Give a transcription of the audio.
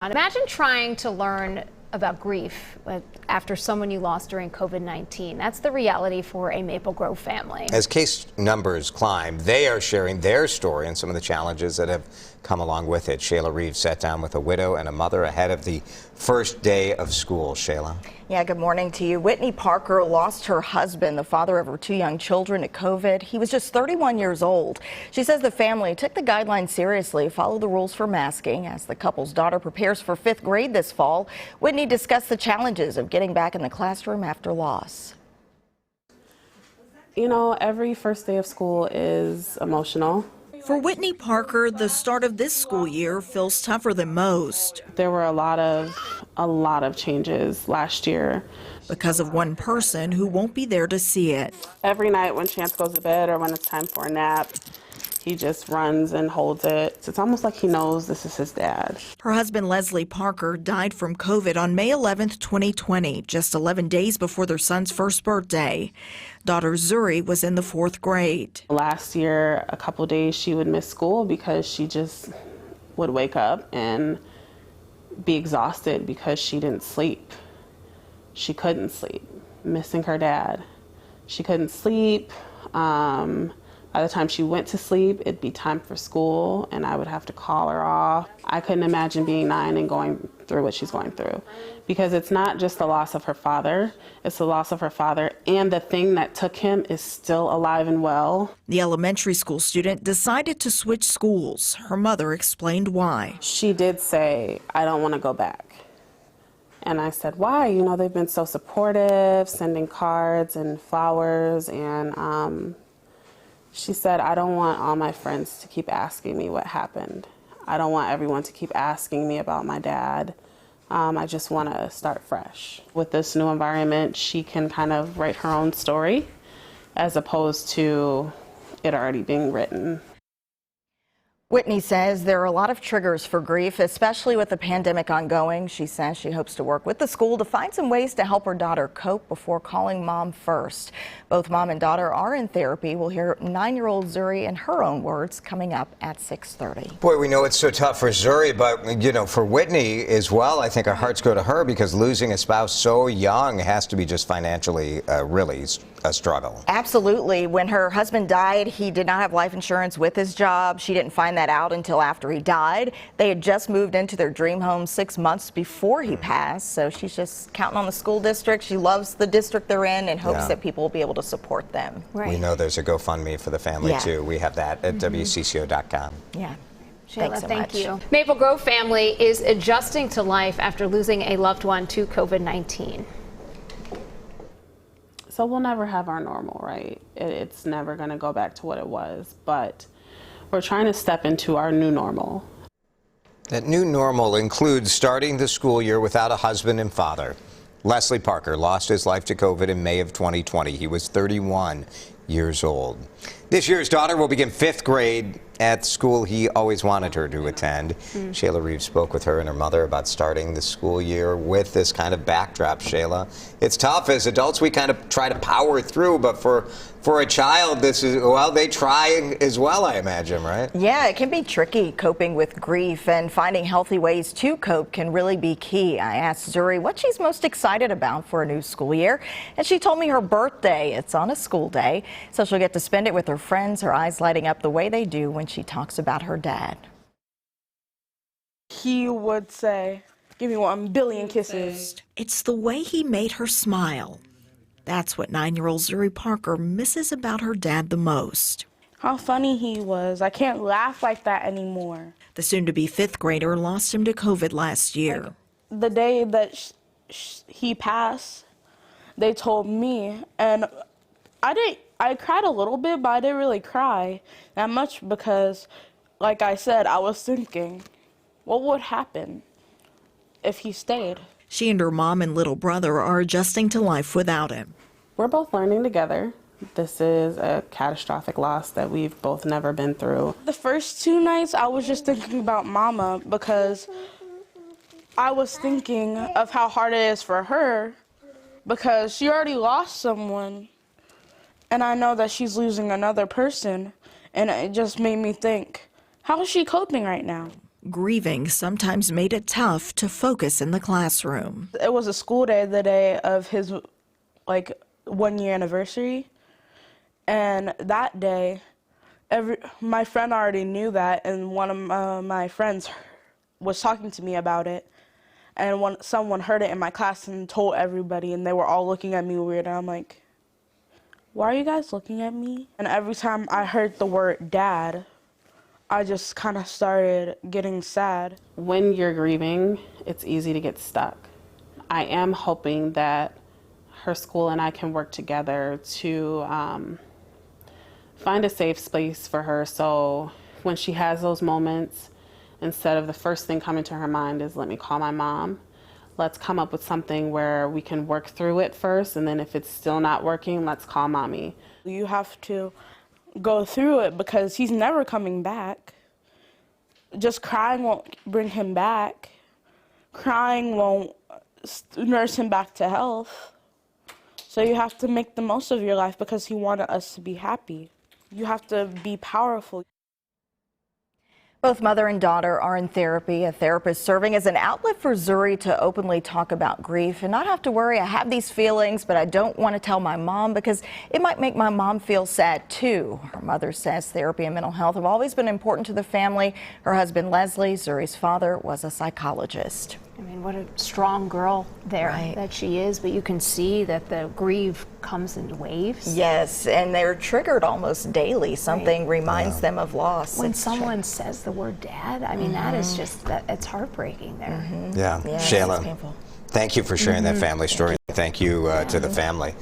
Imagine trying to learn about grief after someone you lost during COVID-19. That's the reality for a Maple Grove family. As case numbers climb, they are sharing their story and some of the challenges that have come along with it. Shayla Reaves sat down with a widow and a mother ahead of the first day of school. Shayla. Yeah, good morning to you. Whitney Parker lost her husband, the father of her two young children, to COVID. He was just 31 years old. She says the family took the guidelines seriously, followed the rules for masking as the couple's daughter prepares for 5th grade this fall. Whitney discussed the challenges of getting back in the classroom after loss. You know, every first day of school is emotional. For Whitney Parker, the start of this school year feels tougher than most. There were a lot of changes last year. Because of one person who won't be there to see it. Every night when Chance goes to bed or when it's time for a nap, he just runs and holds it. It's almost like he knows this is his dad. Her husband, Leslie Parker, died from COVID on May 11th, 2020, just 11 days before their son's first birthday. Daughter Zuri was in the 4th grade. Last year, a couple days she would miss school because she just would wake up and be exhausted because she didn't sleep. She couldn't sleep, missing her dad. She couldn't sleep. By the time she went to sleep, it'd be time for school, and I would have to call her off. I couldn't imagine being 9 and going through what she's going through, because it's not just the loss of her father, it's the loss of her father, and the thing that took him is still alive and well. The elementary school student decided to switch schools. Her mother explained why. She did say, "I don't want to go back." And I said, "Why? You know, they've been so supportive, sending cards and flowers," and she said, "I don't want all my friends to keep asking me what happened. I don't want everyone to keep asking me about my dad. I just want to start fresh." With this new environment, she can kind of write her own story as opposed to it already being written. Whitney says there are a lot of triggers for grief, especially with the pandemic ongoing. She says she hopes to work with the school to find some ways to help her daughter cope before calling mom first. Both mom and daughter are in therapy. We'll hear 9-year-old Zuri in her own words coming up at 6:30. Boy, we know it's so tough for Zuri, but, you know, for Whitney as well, I think our hearts go to her because losing a spouse so young has to be just financially really a struggle. Absolutely. When her husband died, he did not have life insurance with his job. She didn't find that out until after he died. They had just moved into their dream home 6 months before he passed, so she's just counting on the school district. She loves the district they're in and hopes that people will be able to support them. Right. We know there's a GoFundMe for the family too. We have that at WCCO.com. Yeah. Shayla, so thank much. you. Maple Grove family is adjusting to life after losing a loved one to COVID-19. So we'll never have our normal, right? It's never going to go back to what it was, but we're trying to step into our new normal. That new normal includes starting the school year without a husband and father. Leslie Parker lost his life to COVID in May of 2020. He was 31 years old. This year's daughter will begin 5th grade at the school he always wanted her to attend. Shayla Reaves spoke with her and her mother about starting the school year with this kind of backdrop, Shayla. It's tough. As adults, we kind of try to power through, but for a child, this is, well, they try as well, I imagine, right? Yeah, it can be tricky coping with grief, and finding healthy ways to cope can really be key. I asked Zuri what she's most excited about for a new school year, and she told me her birthday. It's on a school day, so she'll get to spend it with her friends, her eyes lighting up the way they do when she talks about her dad. He would say, "Give me 1,000,000,000 kisses." It's the way he made her smile. That's what 9-year-old Zuri Parker misses about her dad the most. How funny he was. I can't laugh like that anymore. The soon-to-be 5th grader lost him to COVID last year. The day that he passed, they told me, and I cried a little bit, but I didn't really cry that much because, like I said, I was thinking, what would happen if he stayed? She and her mom and little brother are adjusting to life without him. We're both learning together. This is a catastrophic loss that we've both never been through. The first 2 nights, I was just thinking about Mama because I was thinking of how hard it is for her because she already lost someone. And I know that she's losing another person, and it just made me think, how is she coping right now? Grieving sometimes made it tough to focus in the classroom. It was a school day, the day of his 1-year anniversary, and that day, my friend already knew that, and one of my friends was talking to me about it, and someone heard it in my class and told everybody, and they were all looking at me weird, and I'm like, why are you guys looking at me? And every time I heard the word dad, I just kind of started getting sad. When you're grieving, it's easy to get stuck. I am hoping that her school and I can work together to find a safe space for her, so when she has those moments, instead of the first thing coming to her mind is, let me call my mom, let's come up with something where we can work through it first, and then if it's still not working, let's call mommy. You have to go through it because he's never coming back. Just crying won't bring him back. Crying won't nurse him back to health. So you have to make the most of your life because he wanted us to be happy. You have to be powerful. Both mother and daughter are in therapy, a therapist serving as an outlet for Zuri to openly talk about grief and not have to worry, I have these feelings, but I don't want to tell my mom because it might make my mom feel sad too. Her mother says therapy and mental health have always been important to the family. Her husband, Leslie, Zuri's father, was a psychologist. I mean, what a strong girl there that she is, but you can see that the grief comes in waves. Yes, and they're triggered almost daily. Something reminds them of loss. When someone says the word dad, I mean, that is just, it's heartbreaking there. Yeah, Yeah, Shayla, it's painful. thank you for sharing that family story. Thank you to the family.